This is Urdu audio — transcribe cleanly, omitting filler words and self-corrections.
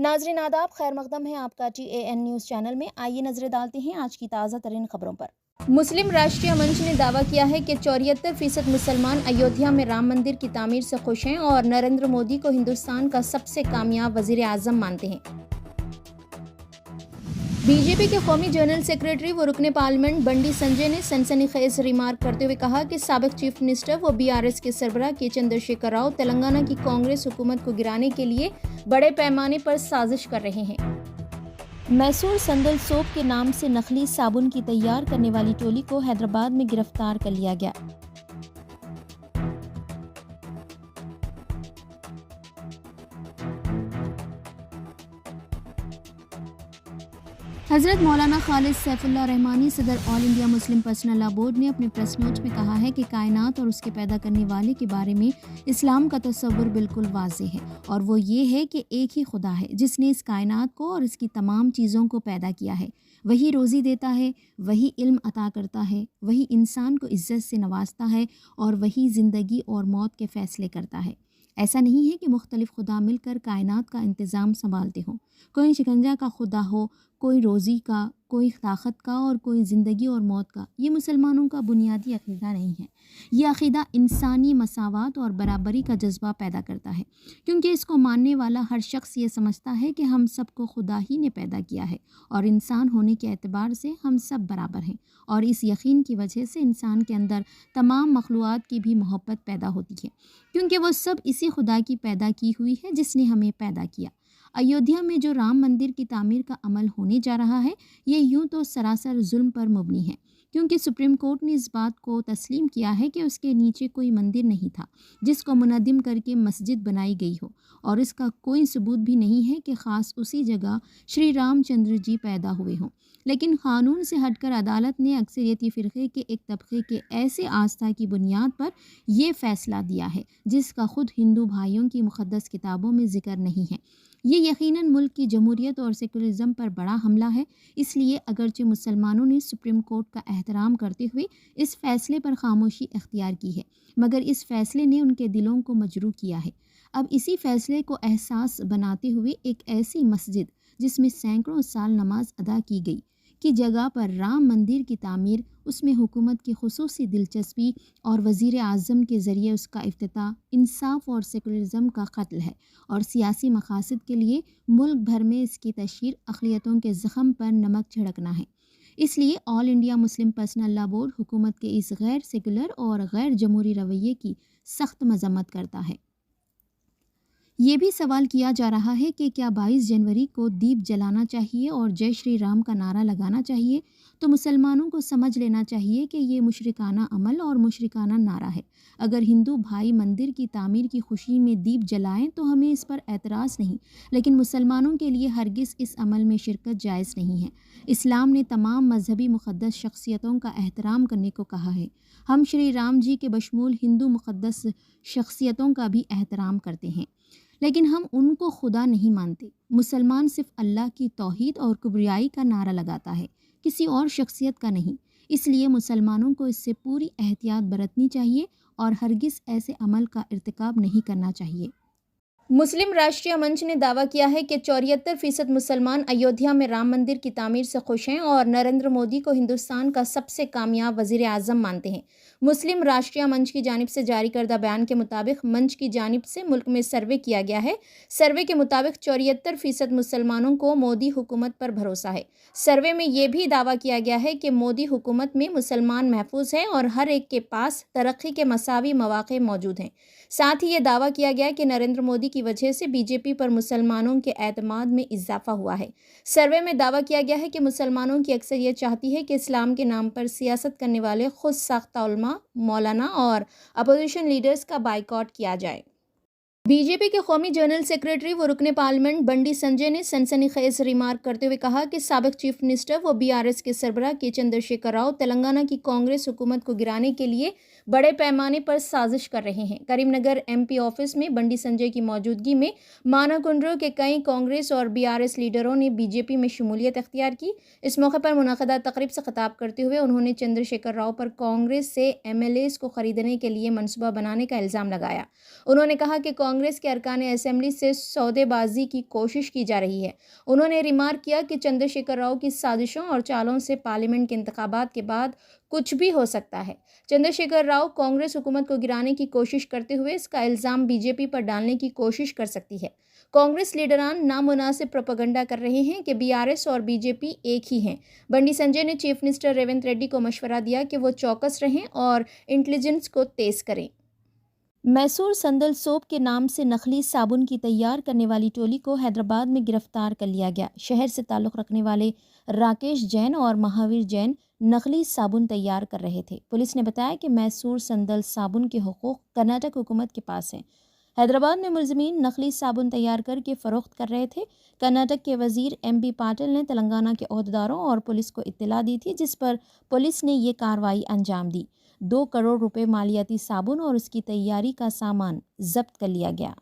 ناظرین آداب، خیر مقدم ہے آپ کا TAN نیوز چینل میں۔ آئیے نظر ڈالتے ہیں آج کی تازہ ترین خبروں پر۔ مسلم راشٹریہ منچ نے دعویٰ کیا ہے کہ 74% مسلمان ایودھیا میں رام مندر کی تعمیر سے خوش ہیں اور نریندر مودی کو ہندوستان کا سب سے کامیاب وزیر اعظم مانتے ہیں۔ بی جے پی کے قومی جنرل سیکریٹری و رکن پارلیمنٹ بنڈی سنجے نے سنسنی خیز ریمارک کرتے ہوئے کہا کہ سابق چیف منسٹر و BRS کے سربراہ کے چندرشیکھر راؤ تلنگانہ کی کانگریس حکومت کو گرانے کے لیے بڑے پیمانے پر سازش کر رہے ہیں۔ میسور سندل سوپ کے نام سے نقلی صابن کی تیار کرنے والی ٹولی کو حیدرآباد میں گرفتار کر لیا گیا۔ حضرت مولانا خالد سیف اللہ رحمانی صدر all India Muslim personal law board نے اپنے پریس نوٹ میں کہا ہے کہ کائنات اور اس کے پیدا کرنے والے کے بارے میں اسلام کا تصور بالکل واضح ہے، اور وہ یہ ہے کہ ایک ہی خدا ہے جس نے اس کائنات کو اور اس کی تمام چیزوں کو پیدا کیا ہے۔ وہی روزی دیتا ہے، وہی علم عطا کرتا ہے، وہی انسان کو عزت سے نوازتا ہے، اور وہی زندگی اور موت کے فیصلے کرتا ہے۔ ایسا نہیں ہے کہ مختلف خدا مل کر کائنات کا انتظام سنبھالتے ہوں، کوئی شکنجہ کا خدا ہو، کوئی روزی کا، کوئی طاقت کا اور کوئی زندگی اور موت کا۔ یہ مسلمانوں کا بنیادی عقیدہ نہیں ہے۔ یہ عقیدہ انسانی مساوات اور برابری کا جذبہ پیدا کرتا ہے، کیونکہ اس کو ماننے والا ہر شخص یہ سمجھتا ہے کہ ہم سب کو خدا ہی نے پیدا کیا ہے اور انسان ہونے کے اعتبار سے ہم سب برابر ہیں، اور اس یقین کی وجہ سے انسان کے اندر تمام مخلوقات کی بھی محبت پیدا ہوتی ہے، کیونکہ وہ سب اسی خدا کی پیدا کی ہوئی ہے جس نے ہمیں پیدا کیا۔ ایودھیا میں جو رام مندر کی تعمیر کا عمل ہونے جا رہا ہے، یہ یوں تو سراسر ظلم پر مبنی ہے، کیونکہ سپریم کورٹ نے اس بات کو تسلیم کیا ہے کہ اس کے نیچے کوئی مندر نہیں تھا جس کو منہدم کر کے مسجد بنائی گئی ہو، اور اس کا کوئی ثبوت بھی نہیں ہے کہ خاص اسی جگہ شری رام چندر جی پیدا ہوئے ہوں۔ لیکن قانون سے ہٹ کر عدالت نے اکثریتی فرقے کے ایک طبقے کے ایسے آستھا کی بنیاد پر یہ فیصلہ دیا ہے جس کا خود ہندو بھائیوں کی مقدس کتابوں میں ذکر نہیں ہے۔ یہ یقیناً ملک کی جمہوریت اور سیکولرزم پر بڑا حملہ ہے۔ اس لیے اگرچہ مسلمانوں نے سپریم کورٹ کا احترام کرتے ہوئے اس فیصلے پر خاموشی اختیار کی ہے، مگر اس فیصلے نے ان کے دلوں کو مجروح کیا ہے۔ اب اسی فیصلے کو احساس بناتے ہوئے ایک ایسی مسجد جس میں سینکڑوں سال نماز ادا کی گئی کی جگہ پر رام مندر کی تعمیر، اس میں حکومت کی خصوصی دلچسپی اور وزیر اعظم کے ذریعے اس کا افتتاح، انصاف اور سیکولرزم کا قتل ہے، اور سیاسی مقاصد کے لیے ملک بھر میں اس کی تشہیر اقلیتوں کے زخم پر نمک چھڑکنا ہے۔ اس لیے all India Muslim personal law board حکومت کے اس غیر سیکولر اور غیر جمہوری رویے کی سخت مذمت کرتا ہے۔ یہ بھی سوال کیا جا رہا ہے کہ کیا 22 جنوری کو دیپ جلانا چاہیے اور جے شری رام کا نعرہ لگانا چاہیے؟ تو مسلمانوں کو سمجھ لینا چاہیے کہ یہ مشرکانہ عمل اور مشرکانہ نعرہ ہے۔ اگر ہندو بھائی مندر کی تعمیر کی خوشی میں دیپ جلائیں تو ہمیں اس پر اعتراض نہیں، لیکن مسلمانوں کے لیے ہرگز اس عمل میں شرکت جائز نہیں ہے۔ اسلام نے تمام مذہبی مقدس شخصیتوں کا احترام کرنے کو کہا ہے۔ ہم شری رام جی کے بشمول ہندو مقدس شخصیتوں کا بھی احترام کرتے ہیں، لیکن ہم ان کو خدا نہیں مانتے۔ مسلمان صرف اللہ کی توحید اور کبریائی کا نعرہ لگاتا ہے، کسی اور شخصیت کا نہیں۔ اس لیے مسلمانوں کو اس سے پوری احتیاط برتنی چاہیے اور ہرگز ایسے عمل کا ارتکاب نہیں کرنا چاہیے۔ مسلم راشٹریہ منچ نے دعویٰ کیا ہے کہ 74% مسلمان ایودھیا میں رام مندر کی تعمیر سے خوش ہیں اور نریندر مودی کو ہندوستان کا سب سے کامیاب وزیر اعظم مانتے ہیں۔ مسلم راشٹریہ منچ کی جانب سے جاری کردہ بیان کے مطابق منچ کی جانب سے ملک میں سروے کیا گیا ہے۔ سروے کے مطابق 74% مسلمانوں کو مودی حکومت پر بھروسہ ہے۔ سروے میں یہ بھی دعویٰ کیا گیا ہے کہ مودی حکومت میں مسلمان محفوظ ہیں اور ہر ایک کے پاس ترقی کے مساوی مواقع موجود ہیں۔ ساتھ ہی یہ دعویٰ کیا گیا کہ نریندر مودی کی وجہ سے BJP پر مسلمانوں کے اعتماد میں اضافہ ہوا ہے۔ سروے میں دعویٰ کیا گیا ہے کہ مسلمانوں کی اکثریت چاہتی ہے کہ اسلام کے نام پر سیاست کرنے والے خود ساختہ علماء، مولانا اور اپوزیشن لیڈرز کا بائیکاٹ کیا جائے۔ BJP کے قومی جنرل سیکریٹری و رکن پارلیمنٹ بنڈی سنجے نے سنسنی خیز ریمارک کرتے ہوئے کہا کہ سابق چیف منسٹر و BRS کے سربراہ کے چندرشیکھر راؤ تلنگانہ کی کانگریس حکومت کو گرانے کے لیے بڑے پیمانے پر سازش کر رہے ہیں۔ کریم نگر ایم پی آفس میں بنڈی سنجے کی موجودگی میں مانا کنڈرو کے کئی کانگریس اور BRS لیڈروں نے بی جے پی میں شمولیت اختیار کی۔ اس موقع پر منعقدہ تقریب سے خطاب کرتے ہوئے انہوں نے چندر شیکھر راؤ پر کانگریس سے MLAs کو خریدنے کے لیے منصوبہ بنانے کا الزام لگایا۔ انہوں نے کہا کہ کانگریس کے ارکان اسمبلی سے سودے بازی کی کوشش کی جا رہی ہے۔ انہوں نے ریمارک کیا کہ چندر شیکھر راؤ کی سازشوں اور چالوں سے پارلیمنٹ کے انتخابات کے بعد کچھ بھی ہو سکتا ہے۔ چندر شیکھر راؤ کانگریس حکومت کو گرانے کی کوشش کرتے ہوئے اس کا الزام بی جے پی پر ڈالنے کی کوشش کر سکتی ہے۔ کانگریس لیڈران نامناسب پروپیگنڈا کر رہے ہیں کہ BRS اور بی جے پی ایک ہی ہیں۔ بنڈی سنجے نے چیف منسٹر ریونت ریڈی کو مشورہ دیا کہ وہ چوکس رہیں اور انٹیلیجنس کو تیز کریں۔ میسور سندل سوپ کے نام سے نخلی صابن کی تیار کرنے والی ٹولی کو حیدرآباد میں گرفتار کر لیا گیا۔ شہر سے تعلق رکھنے والے راکیش جین اور مہاویر جین نقلی صابن تیار کر رہے تھے۔ پولیس نے بتایا کہ میسور سندل صابن کے حقوق کرناٹک حکومت کے پاس ہیں۔ حیدرآباد میں ملزمین نقلی صابن تیار کر کے فروخت کر رہے تھے۔ کرناٹک کے وزیر MB پاٹل نے تلنگانہ کے عہدیداروں اور پولیس کو اطلاع دی تھی، جس پر پولیس نے یہ کارروائی انجام دی۔ 2 کروڑ روپے مالیاتی صابن اور اس کی تیاری کا سامان ضبط کر لیا گیا۔